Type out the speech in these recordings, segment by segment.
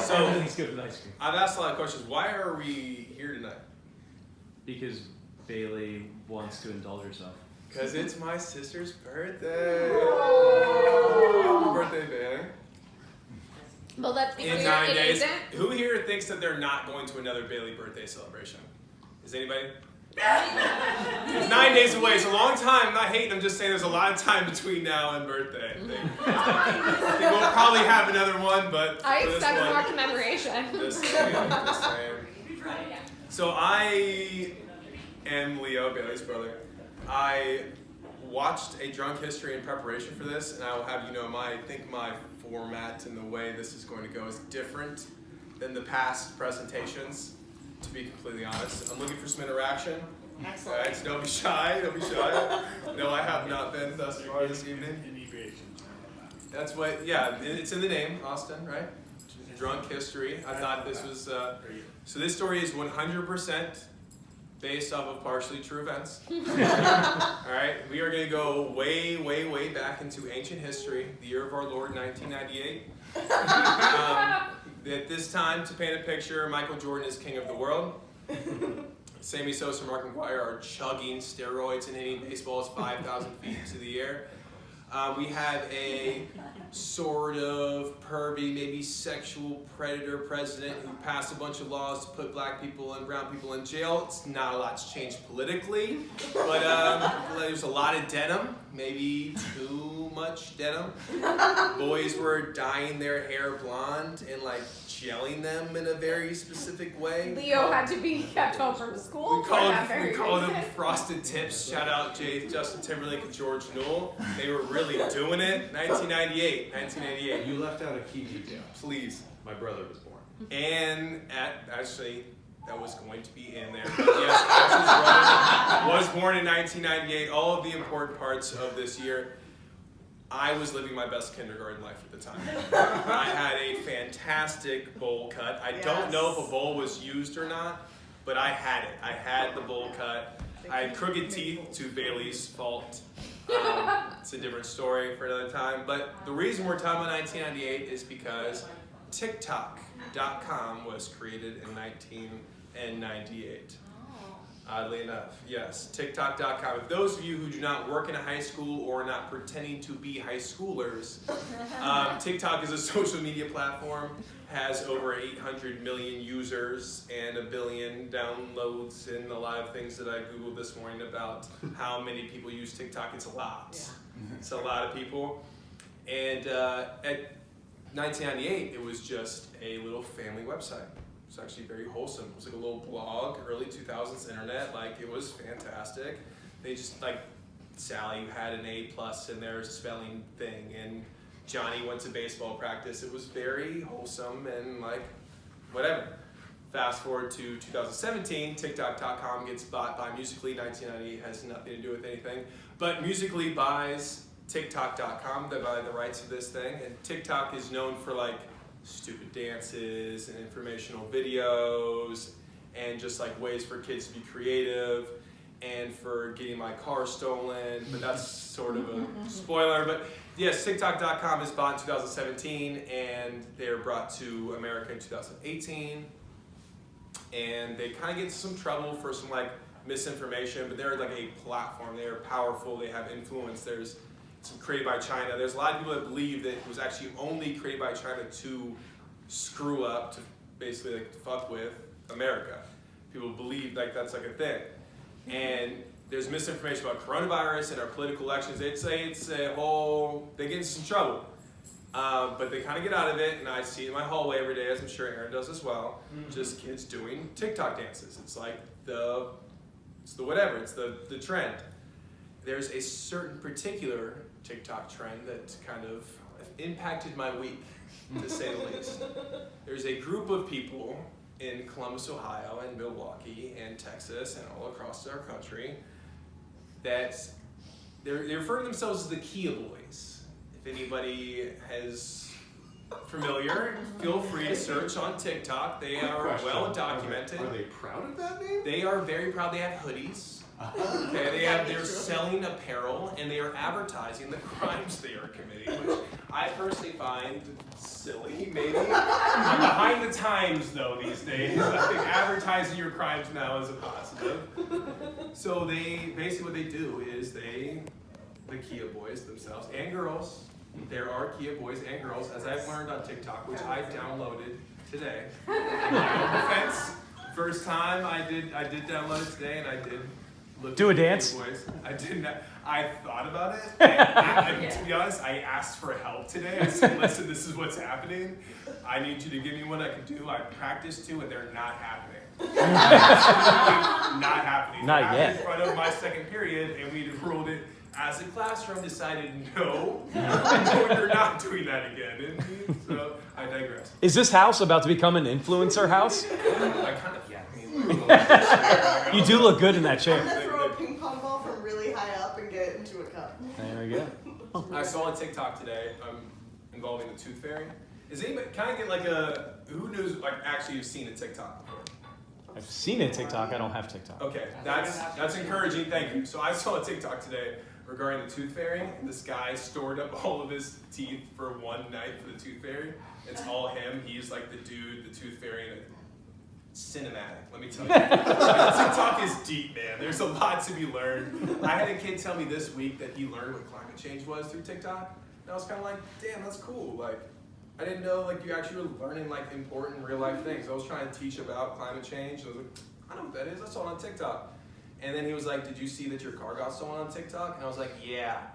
So everything's good with ice cream. I've asked a lot of questions. Why are we here tonight? Because Bailey wants to indulge herself. Because it's my sister's birthday. Happy birthday, Bailey. Well, that's because In you're 9 an days. agent. Who here thinks that they're not going to another Bailey birthday celebration? Is anybody? It's 9 days away. It's a long time. I'm not hating. I'm just saying there's a lot of time between now and birthday. I think we'll probably have another one, but I for this expect one, more commemoration. Just saying. So I am Leo, Bailey's brother. I watched a drunk history in preparation for this, and I will have you know I think my format and the way this is going to go is different than the past presentations, to be completely honest. I'm looking for some interaction. Excellent. All right, so don't be shy, don't be shy. No, I have not been thus far this evening. That's what, yeah, it's in the name, Austin, right? Drunk history. I thought this was, so this story is 100% based off of partially true events. All right, we are going to go way, way, way back into ancient history, the year of our Lord, 1998. At this time, to paint a picture, Michael Jordan is king of the world. Sammy Sosa and Mark McGwire are chugging steroids and hitting baseballs 5,000 feet into the air. We have a sort of pervy, maybe sexual predator president who passed a bunch of laws to put black people and brown people in jail. It's not a lot's changed politically, but there's a lot of denim, maybe too much denim. Boys were dyeing their hair blonde and like gelling them in a very specific way. Leo had to be kept home from school. We called them frosted tips. Shout out Justin Timberlake and George Newell. They were really doing it. 1998. You left out a key detail. Please. My brother was born. And actually, that was going to be in there. But yes, Ashley's brother was born in 1998. All of the important parts of this year. I was living my best kindergarten life at the time. I had a fantastic bowl cut. I don't know if a bowl was used or not, but I had it. I had the bowl cut. I had crooked teeth, to Bailey's fault. It's a different story for another time. But the reason we're talking about 1998 is because TikTok.com was created in 1998. Oddly enough, yes, TikTok.com. If those of you who do not work in a high school or are not pretending to be high schoolers, TikTok is a social media platform, has over 800 million users and 1 billion downloads, and a lot of things that I Googled this morning about how many people use TikTok. It's a lot. Yeah. It's a lot of people. And at 1998, it was just a little family website. It's actually very wholesome. It was like a little blog, early 2000s internet. Like, it was fantastic. They just, like, Sally had an A+ in their spelling thing, and Johnny went to baseball practice. It was very wholesome and, like, whatever. Fast forward to 2017, TikTok.com gets bought by Musical.ly. 1998 has nothing to do with anything. But Musical.ly buys TikTok.com. They buy the rights of this thing. And TikTok is known for, like, stupid dances and informational videos and just like ways for kids to be creative and for getting my car stolen, but that's sort of a spoiler. But yes, TikTok.com is bought in 2017 and they're brought to America in 2018, and they kind of get into some trouble for some like misinformation, but they're like a platform. They are powerful, they have influence. There's some created by China. There's a lot of people that believe that it was actually only created by China to screw up, to basically like fuck with America. People believe like that's like a thing. And there's misinformation about coronavirus and our political elections. They'd say it's a whole, they get into some trouble. But they kind of get out of it, and I see it in my hallway every day, as I'm sure Aaron does as well, just kids doing TikTok dances. It's like it's the whatever, it's the trend. There's a certain particular TikTok trend that kind of impacted my week, to say the least. There's a group of people in Columbus, Ohio, and Milwaukee, and Texas, and all across our country that they refer to themselves as the Kia Boys. If anybody is familiar, feel free to search on TikTok. They are well documented. Are they proud of that name? They are very proud. They have hoodies. Okay, they're selling apparel and they are advertising the crimes they are committing, which I personally find silly, maybe. I'm behind the times, though, these days. I think advertising your crimes now is a positive. So basically what they do is the Kia boys themselves, and girls, there are Kia boys and girls, as I've learned on TikTok, which I downloaded today. In my own defense, first time I did download it today, and I did look Do at a the dance? Kia boys. I did not. I thought about it. And to be honest, I asked for help today. I said, listen, this is what's happening. I need you to give me what I can do. I practiced too, and they're not happening. Absolutely not happening. Not They're yet. in front of my second period, and we ruled it as a classroom, decided no, you're not doing that again. And so I digress. Is this house about to become an influencer house? I kind of, yeah. I mean, You do look good in that chair. I'm gonna throw a ping pong ball from really high up and get it into a cup. There we go. I saw on TikTok today involving the tooth fairy. Is anybody, can I get like who knows, like actually you've seen a TikTok before? I've seen it TikTok. I don't have TikTok. Okay, that's encouraging, thank you. So I saw a TikTok today regarding the tooth fairy. This guy stored up all of his teeth for one night for the tooth fairy. It's all him. He's like the dude, the tooth fairy, and cinematic, let me tell you. TikTok is deep, man. There's a lot to be learned. I had a kid tell me this week that he learned what climate change was through TikTok. And I was kind of like, damn, that's cool. Like, I didn't know like you actually were learning like important real life things. I was trying to teach about climate change. I was like, I know what that is. I saw it on TikTok. And then he was like, did you see that your car got stolen on TikTok? And I was like, yeah,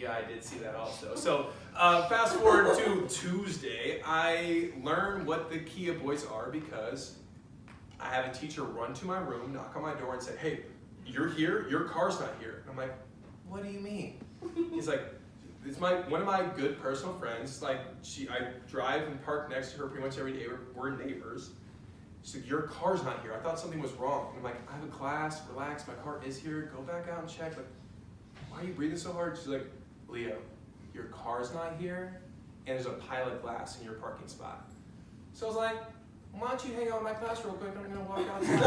I did see that also. So fast forward to Tuesday, I learned what the Kia boys are because I have a teacher run to my room, knock on my door and say, hey, you're here? Your car's not here. And I'm like, what do you mean? He's like, it's one of my good personal friends. Like I drive and park next to her pretty much every day. We're neighbors. She's like, your car's not here. I thought something was wrong. And I'm like, I have a class, relax, my car is here. Go back out and check. Like, why are you breathing so hard? She's like, Leo, your car's not here, and there's a pile of glass in your parking spot. So I was like, why don't you hang out in my class real quick? I'm gonna walk outside.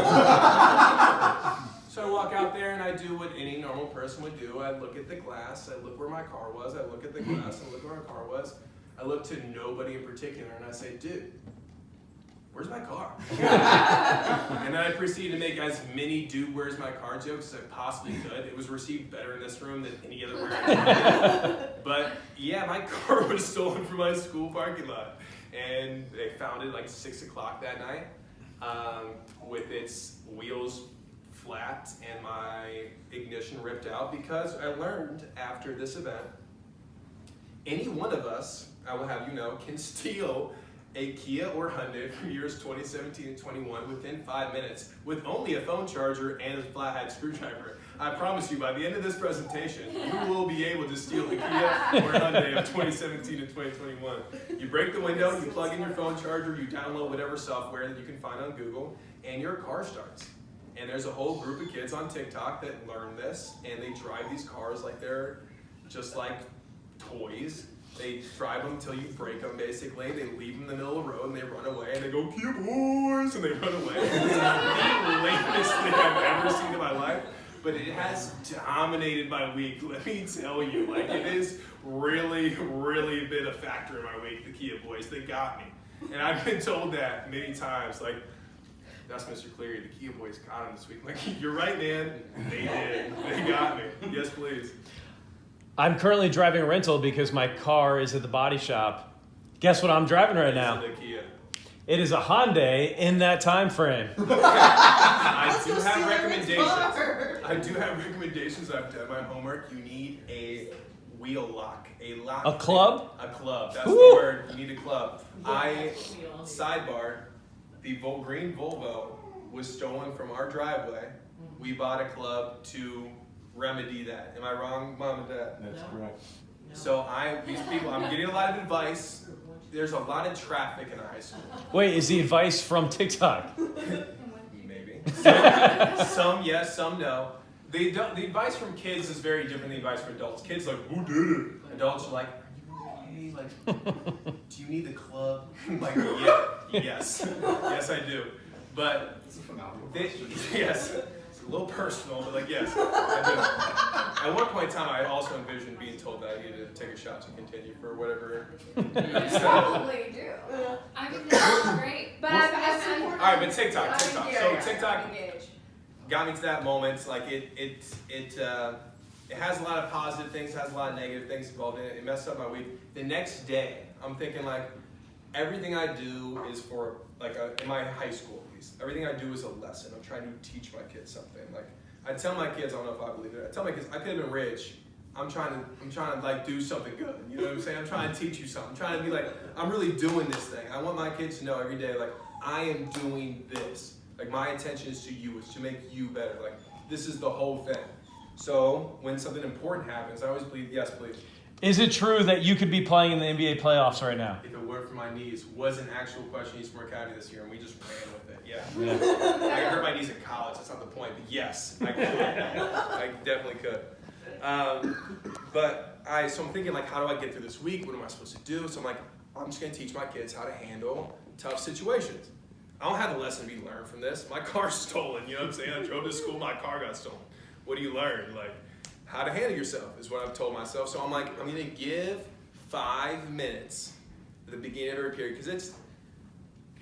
So I walk out there and I do what any normal person would do. I look at the glass, I look where my car was, I look at the glass, I look where my car was. I look to nobody in particular and I say, dude, where's my car? And then I proceed to make as many dude where's my car jokes as I possibly could. It was received better in this room than any other room. But yeah, my car was stolen from my school parking lot. And they found it like 6 o'clock that night with its wheels flat and my ignition ripped out because I learned after this event, any one of us, I will have you know, can steal a Kia or Hyundai from years 2017 and 21 within 5 minutes with only a phone charger and a flathead screwdriver. I promise you, by the end of this presentation, you will be able to steal the Kia or Hyundai of 2017 and 2021. You break the window, you plug in your phone charger, you download whatever software that you can find on Google, and your car starts. And there's a whole group of kids on TikTok that learn this, and they drive these cars like they're just like toys. They drive them until you break them, basically. They leave them in the middle of the road, and they run away, and they go, Kia boys, and they run away. It's the lamest thing I've ever seen in my life, but it has dominated my week, let me tell you. Like, it is really, really been a factor in my week, the Kia boys. They got me. And I've been told that many times, like, that's Mr. Cleary, the Kia boys got him this week. Like, you're right, man. They did. They got me. Yes, please. I'm currently driving a rental because my car is at the body shop. Guess what I'm driving right now? It's a Kia. It is a Hyundai in that time frame. I do have recommendations. I do have recommendations. I've done my homework. You need a wheel lock. A lock. A club? A club. That's Woo! the word. You need a club. Sidebar, the green Volvo was stolen from our driveway. We bought a club to remedy that. Am I wrong, Mom and Dad? That's correct. So these people, I'm getting a lot of advice. There's a lot of traffic in our high school. Wait, is the advice from TikTok? Maybe. Some yes, some no. The advice from kids is very different than the advice from adults. Kids are like, who did it? Adults are like, are you okay? Like, do you need the club? I'm like, yeah, yes. Yes, I do. But, yes. a little personal, but like, yes, I do. At one point in time, I also envisioned being told that I needed to take a shot to continue for whatever. You probably do. I mean, that's great. But All right, but TikTok. So TikTok Engage. got me to that moment. Like it has a lot of positive things, has a lot of negative things involved in it. It messed up my week. The next day, I'm thinking like, everything I do is for like in my high school at least. Everything I do is a lesson. I'm trying to teach my kids something. Like I tell my kids, I don't know if I believe it. I tell my kids, I could have been rich. I'm trying to like do something good. You know what I'm saying? I'm trying to teach you something. I'm trying to be like, I'm really doing this thing. I want my kids to know every day, like I am doing this. Like my intention is to you, is to make you better. Like this is the whole thing. So when something important happens, I always believe, yes, please. Is it true that you could be playing in the NBA playoffs right now? If it weren't for my knees, was an actual question Eastern Academy this year, and we just ran with it. Yeah. I hurt my knees in college. That's not the point. But yes, I could. I definitely could. So I'm thinking like, how do I get through this week? What am I supposed to do? So I'm like, I'm just gonna teach my kids how to handle tough situations. I don't have a lesson to be learned from this. My car's stolen. You know what I'm saying? I drove to school, my car got stolen. What do you learn? Like, how to handle yourself is what I've told myself. So I'm like, I'm gonna give 5 minutes at the beginning of every period, because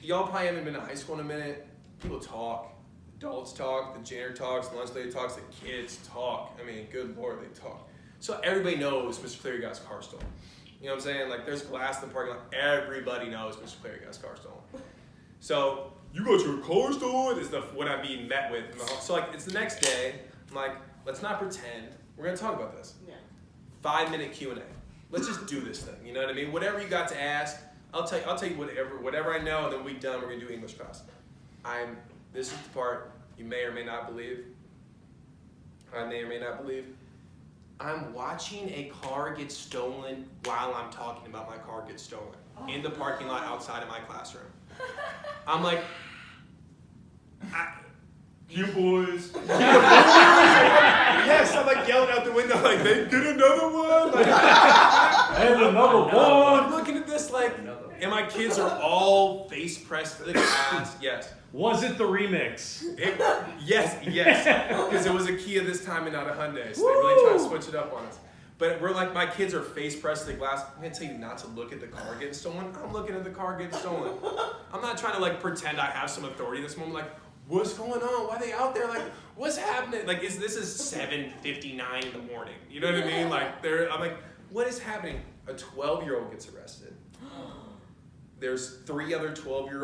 y'all probably haven't been to high school in a minute. People talk, adults talk, the janitor talks, the lunch lady talks, the kids talk. I mean, good Lord, they talk. So everybody knows Mr. Cleary got his car stolen. You know what I'm saying? Like there's glass in the parking lot. Everybody knows Mr. Cleary got his car stolen. So you got your car stolen is what I'm being met with. So like it's the next day. I'm like, let's not pretend. We're gonna talk about this. Yeah. 5-minute Q&A. Let's just do this thing. You know what I mean? Whatever you got to ask, I'll tell you whatever I know, and then we're done. We're gonna do English class. This is the part you may or may not believe. I may or may not believe. I'm watching a car get stolen while I'm talking about my car get stolen in the parking lot outside of my classroom. I'm like, you boys. Yes, I'm like yelling out the window, like, they get another one. Like, And another one. I'm looking at this like, and my kids are all face pressed to the glass. Yes. Was it the remix? Yes, because it was a Kia this time and not a Hyundai, so they really try to switch it up on us. But we're like, my kids are face pressed to the glass. I'm gonna tell you not to look at the car getting stolen. I'm looking at the car getting stolen. I'm not trying to like pretend I have some authority in this moment. Like, what's going on? Why are they out there? Like, what's happening? Like, this is 7:59 in the morning. You know what I mean? Like, I'm like, what is happening? A 12-year-old gets arrested. There's 3 other 12 to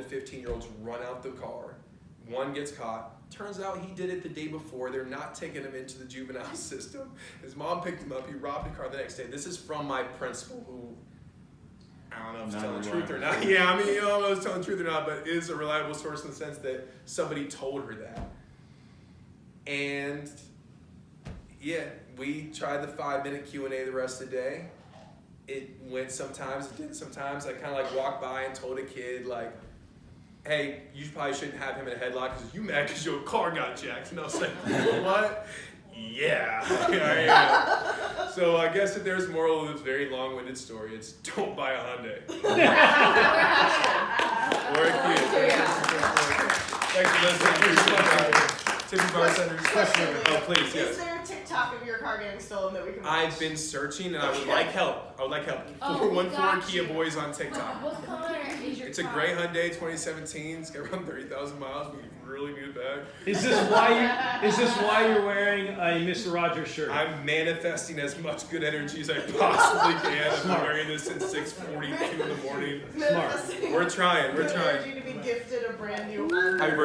15-year-olds run out the car. One gets caught. Turns out he did it the day before. They're not taking him into the juvenile system. His mom picked him up. He robbed the car the next day. This is from my principal, who I don't know if he's telling the truth or not. Yeah, I mean, you don't know if he's telling the truth or not, but is a reliable source in the sense that somebody told her that. And yeah, we tried the 5-minute Q&A the rest of the day. It went sometimes, it didn't sometimes. I kind of like walked by and told a kid like, hey, you probably shouldn't have him in a headlock because you mad because your car got jacked. And I was like, what? Yeah. Yeah. So I guess if there's moral of this very long-winded story, it's don't buy a Hyundai. Or a Kia. Thanks for listening. Tippy bartenders. Oh, please, yes. Is there a TikTok of your car getting stolen that we can watch? I've been searching and I would like help. 414 Kia Boyz on TikTok. What color is your It's a car? gray Hyundai 2017. It's got around 30,000 miles. We really need it back. Is this why you're wearing a Mr. Rogers shirt? I'm manifesting as much good energy as I possibly can. I've been wearing this since 6:42 in the morning. Manifesting We're trying. good energy to be gifted a brand new Hyundai. Happy birthday.